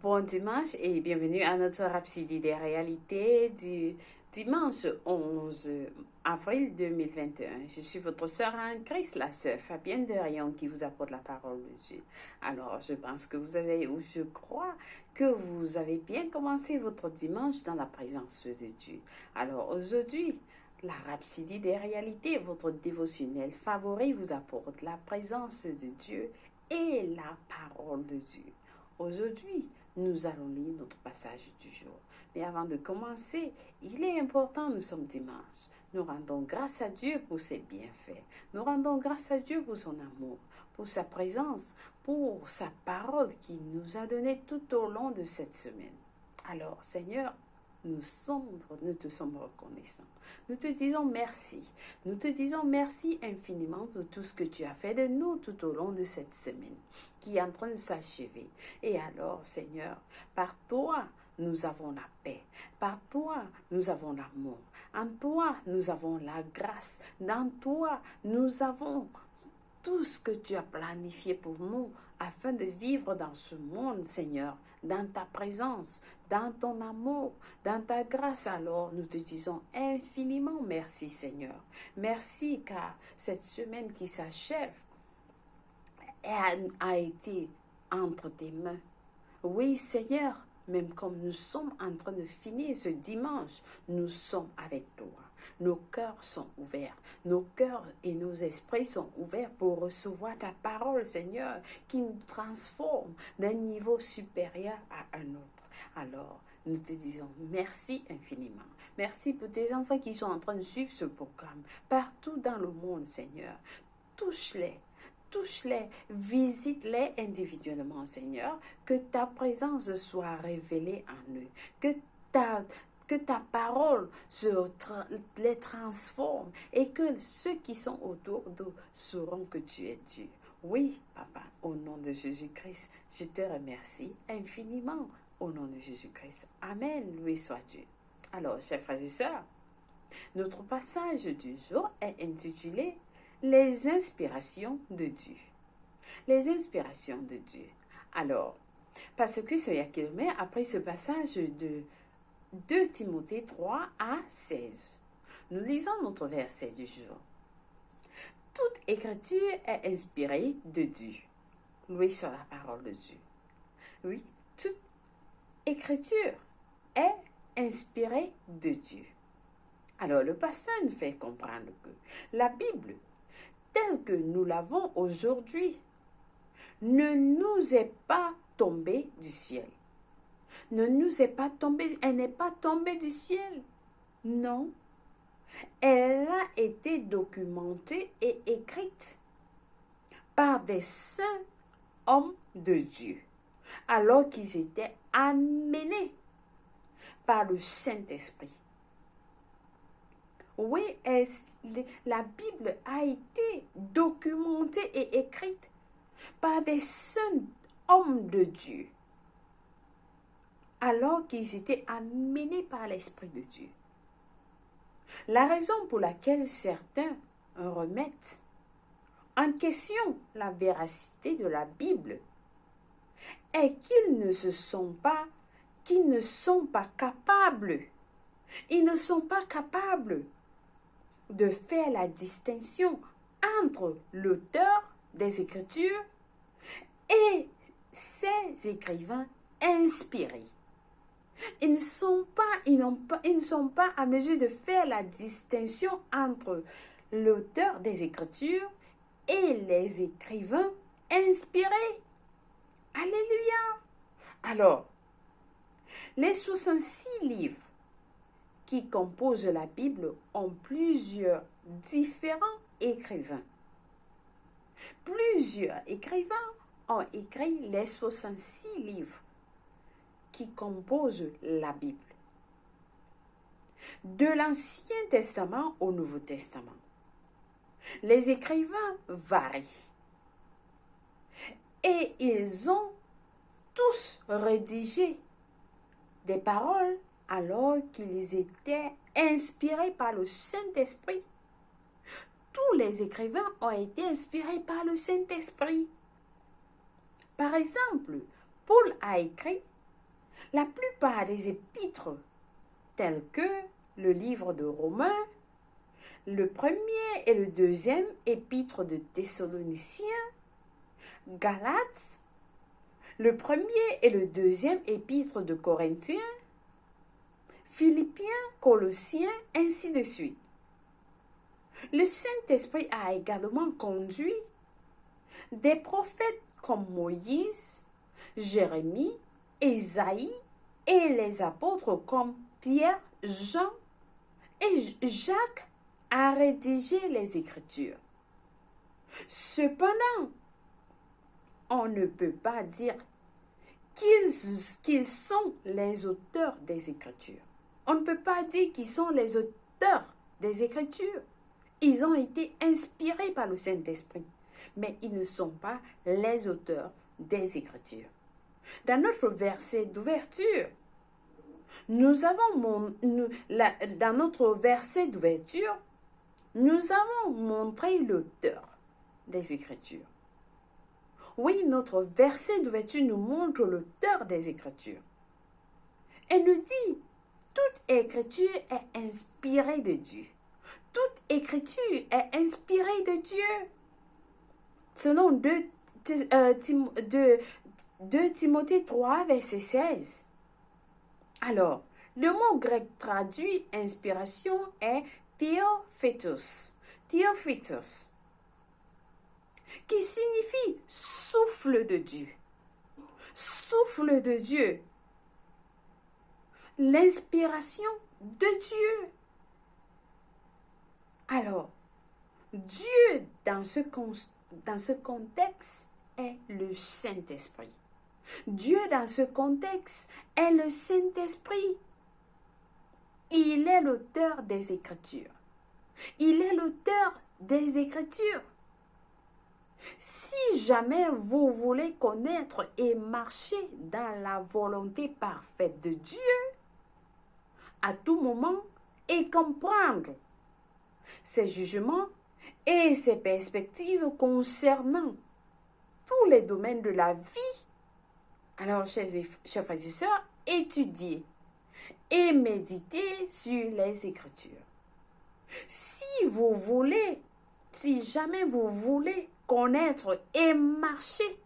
Bon dimanche et bienvenue à notre Rhapsodie des réalités du dimanche 11 avril 2021. Je suis votre sœur Anne-Christ, la sœur Fabienne de Rayon qui vous apporte la parole de Dieu. Alors, je pense que vous avez, ou je crois que vous avez bien commencé votre dimanche dans la présence de Dieu. Alors, aujourd'hui, la Rhapsodie des réalités, votre dévotionnel favori, vous apporte la présence de Dieu et la parole de Dieu. Aujourd'hui, nous allons lire notre passage du jour. Mais avant de commencer, il est important, nous sommes dimanche. Nous rendons grâce à Dieu pour ses bienfaits. Nous rendons grâce à Dieu pour son amour, pour sa présence, pour sa parole qu'il nous a donnée tout au long de cette semaine. Alors, Seigneur, nous te sommes reconnaissants. Nous te disons merci. Nous te disons merci infiniment pour tout ce que tu as fait de nous tout au long de cette semaine qui est en train de s'achever. Et alors, Seigneur, par toi, nous avons la paix. Par toi, nous avons l'amour. En toi, nous avons la grâce. Dans toi, nous avons tout ce que tu as planifié pour nous afin de vivre dans ce monde, Seigneur, dans ta présence, dans ton amour, dans ta grâce. Alors, nous te disons infiniment merci, Seigneur. Merci car cette semaine qui s'achève a été entre tes mains. Oui, Seigneur, même comme nous sommes en train de finir ce dimanche, nous sommes avec toi. Nos cœurs sont ouverts, nos cœurs et nos esprits sont ouverts pour recevoir ta parole, Seigneur, qui nous transforme d'un niveau supérieur à un autre. Alors, nous te disons merci infiniment. Merci pour tes enfants qui sont en train de suivre ce programme partout dans le monde, Seigneur. Touche-les. Touche-les, visite-les individuellement, Seigneur, que ta présence soit révélée en eux, que ta parole les transforme et que ceux qui sont autour d'eux sauront que tu es Dieu. Oui, Papa, au nom de Jésus-Christ, je te remercie infiniment au nom de Jésus-Christ. Amen, loué soit Dieu. Alors, chers frères et sœurs, notre passage du jour est intitulé les inspirations de Dieu. Les inspirations de Dieu. Alors, parce que ce Yakilomé a pris ce passage de 2 Timothée 3 à 16. Nous lisons notre verset du jour. Toute écriture est inspirée de Dieu. Loué sur la parole de Dieu. Oui, toute écriture est inspirée de Dieu. Alors, le pasteur nous fait comprendre que la Bible telle que nous l'avons aujourd'hui, ne nous est pas tombée du ciel. Ne nous est pas tombée, elle n'est pas tombée du ciel. Non. Elle a été documentée et écrite par des saints hommes de Dieu, alors qu'ils étaient amenés par le Saint-Esprit. Oui, la Bible a été documentée et écrite par des saints hommes de Dieu, alors qu'ils étaient amenés par l'Esprit de Dieu. La raison pour laquelle certains remettent en question la véracité de la Bible est qu'ils ne sont pas capables. Ils ne sont pas capables de faire la distinction entre l'auteur des Écritures et ces écrivains inspirés. Ils ne sont pas à mesure de faire la distinction entre l'auteur des Écritures et les écrivains inspirés. Alléluia! Alors, les 66 livres qui composent la Bible ont plusieurs différents écrivains. Plusieurs écrivains ont écrit les 66 livres qui composent la Bible. De l'Ancien Testament au Nouveau Testament. Les écrivains varient. Et ils ont tous rédigé des paroles alors qu'ils étaient inspirés par le Saint-Esprit. Tous les écrivains ont été inspirés par le Saint-Esprit. Par exemple, Paul a écrit La plupart des épîtres, tels que le livre de Romains, le premier et le deuxième épître de Thessaloniciens, Galates, le premier et le deuxième épître de Corinthiens, Philippiens, Colossiens, ainsi de suite. Le Saint-Esprit a également conduit des prophètes comme Moïse, Jérémie, Ésaïe et les apôtres comme Pierre, Jean et Jacques à rédiger les Écritures. Cependant, on ne peut pas dire qu'ils sont les auteurs des Écritures. On ne peut pas dire qu'ils sont les auteurs des Écritures. Ils ont été inspirés par le Saint-Esprit, mais ils ne sont pas les auteurs des Écritures. Dans notre verset d'ouverture, dans notre verset d'ouverture, nous avons montré l'auteur des Écritures. Oui, notre verset d'ouverture nous montre l'auteur des Écritures. Elle nous dit, toute Écriture est inspirée de Dieu. Toute Écriture est inspirée de Dieu. Selon 2 Timothée 3, verset 16. Alors, le mot grec traduit inspiration est théophétos, qui signifie souffle de Dieu. Souffle de Dieu. L'inspiration de Dieu. Alors, Dieu dans ce contexte est le Saint-Esprit. Dieu dans ce contexte est le Saint-Esprit. Il est l'auteur des Écritures. Il est l'auteur des Écritures. Si jamais vous voulez connaître et marcher dans la volonté parfaite de Dieu, à tout moment, et comprendre ses jugements et ses perspectives concernant tous les domaines de la vie, alors, chers frères et sœurs, étudiez et méditez sur les Écritures. Si jamais vous voulez connaître et marcher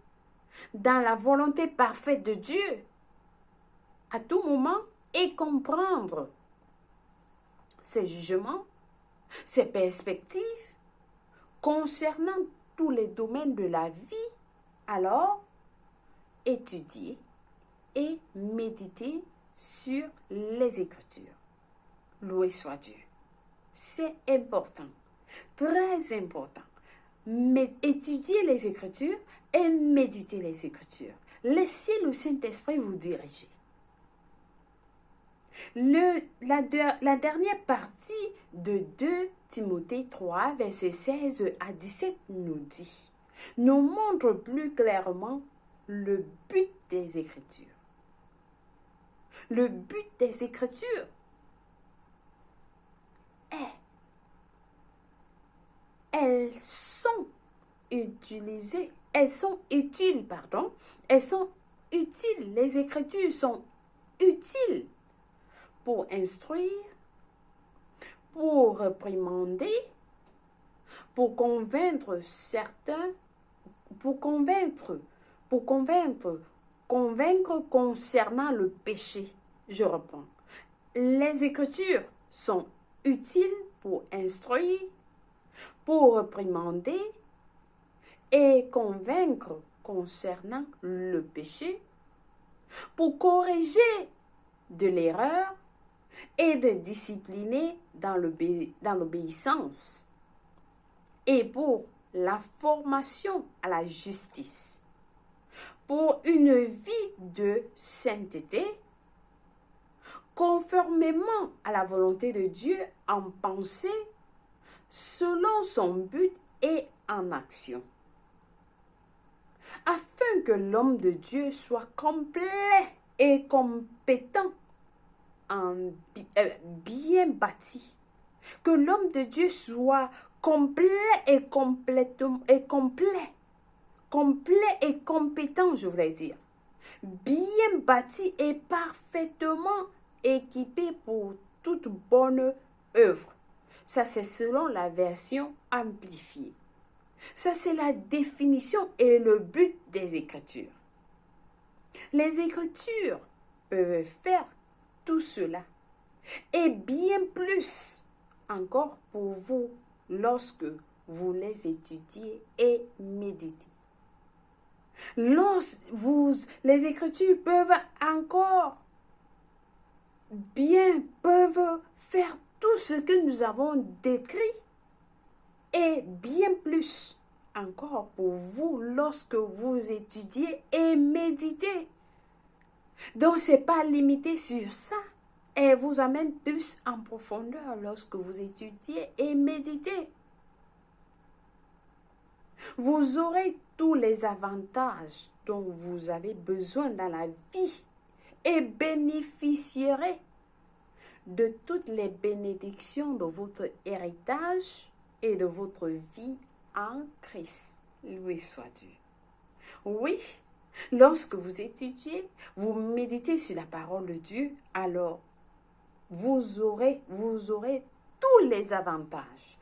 dans la volonté parfaite de Dieu, à tout moment, et comprendre ses jugements, ses perspectives concernant tous les domaines de la vie, alors étudier et méditer sur les Écritures. Loué soit Dieu. C'est important, très important. Mais étudier les Écritures et méditer les Écritures. Laissez le Saint-Esprit vous diriger. La dernière partie de 2 Timothée 3, versets 16 à 17 nous montre plus clairement le but des Écritures. Le but des Écritures est, elles sont utiles, les Écritures sont utiles pour instruire, pour réprimander, pour convaincre concernant le péché. Je reprends. Les Écritures sont utiles pour instruire, pour réprimander et convaincre concernant le péché, pour corriger de l'erreur et de discipliner dans l'obéissance et pour la formation à la justice, pour une vie de sainteté, conformément à la volonté de Dieu en pensée, selon son but et en action, afin que l'homme de Dieu soit complet et compétent, bien bâti, que l'homme de Dieu soit complet et compétent, je voulais dire, bien bâti et parfaitement équipé pour toute bonne œuvre. Ça, c'est selon la version amplifiée. Ça, c'est la définition et le but des Écritures. Les Écritures peuvent faire tout cela et bien plus encore pour vous lorsque vous les étudiez et méditez. Les Écritures peuvent faire tout ce que nous avons décrit et bien plus encore pour vous lorsque vous étudiez et méditez. Donc, ce n'est pas limité sur ça. Elle vous amène plus en profondeur lorsque vous étudiez et méditez. Vous aurez tous les avantages dont vous avez besoin dans la vie et bénéficierez de toutes les bénédictions de votre héritage et de votre vie en Christ. Loué soit Dieu. Oui, lorsque vous étudiez, vous méditez sur la parole de Dieu, alors vous aurez tous les avantages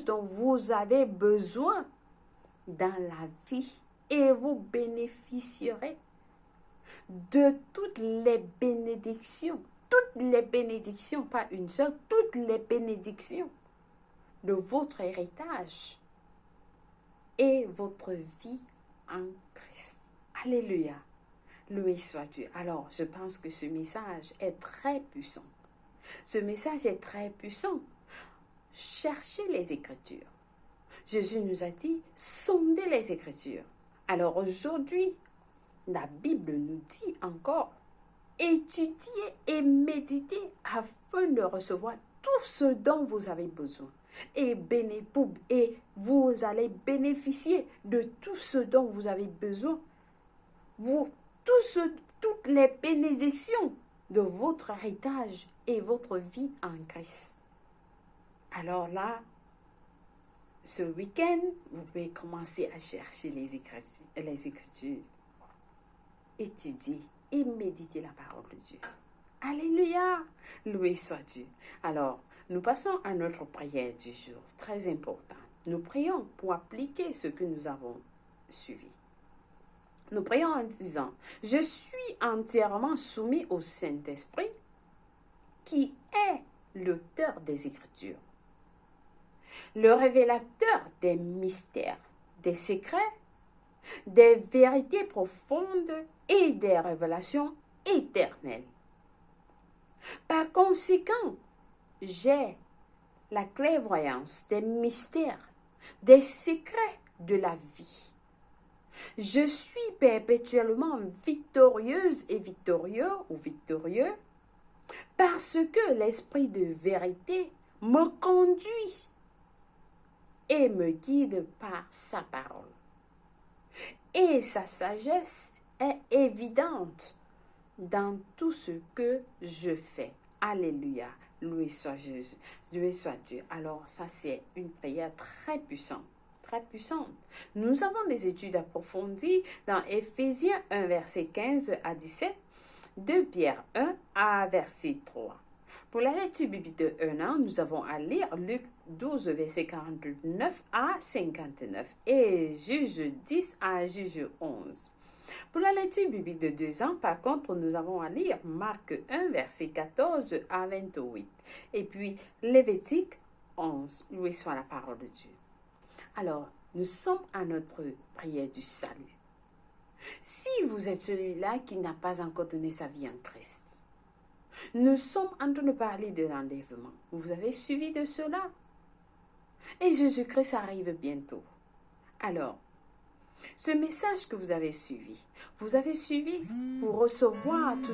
dont vous avez besoin dans la vie et vous bénéficierez de toutes les bénédictions, pas une seule, toutes les bénédictions de votre héritage et votre vie en Christ. Alléluia. Loué soit Dieu. Alors, je pense que ce message est très puissant. Ce message est très puissant. Cherchez les Écritures. Jésus nous a dit, sondez les Écritures. Alors aujourd'hui, la Bible nous dit encore, étudiez et méditez afin de recevoir tout ce dont vous avez besoin. Et vous allez bénéficier de tout ce dont vous avez besoin. Toutes les bénédictions de votre héritage et votre vie en Christ. Alors là, ce week-end, vous pouvez commencer à chercher les Écritures. Étudier et méditer la parole de Dieu. Alléluia! Loué soit Dieu. Alors, nous passons à notre prière du jour, très important. Nous prions pour appliquer ce que nous avons suivi. Nous prions en disant, je suis entièrement soumis au Saint-Esprit qui est l'auteur des Écritures, le révélateur des mystères, des secrets, des vérités profondes et des révélations éternelles. Par conséquent, j'ai la clairvoyance des mystères, des secrets de la vie. Je suis perpétuellement victorieuse et victorieux parce que l'esprit de vérité me conduit et me guide par sa parole. Et sa sagesse est évidente dans tout ce que je fais. Alléluia. Loué soit Jésus. Loué soit Dieu. Alors, ça, c'est une prière très puissante. Très puissante. Nous avons des études approfondies dans Éphésiens 1, verset 15 à 17, 2 Pierre 1 à verset 3. Pour la lecture biblique de 1 an, nous avons à lire Luc 12, verset 49 à 59 et Juge 10 à Juge 11. Pour la lecture biblique de 2 ans, par contre, nous avons à lire Marc 1, verset 14 à 28. Et puis Lévitique 11. Loué soit la parole de Dieu. Alors, nous sommes à notre prière du salut. Si vous êtes celui-là qui n'a pas encore donné sa vie en Christ, nous sommes en train de parler de l'enlèvement. Vous avez suivi de cela? Et Jésus-Christ arrive bientôt. Alors, ce message que vous avez suivi pour recevoir tout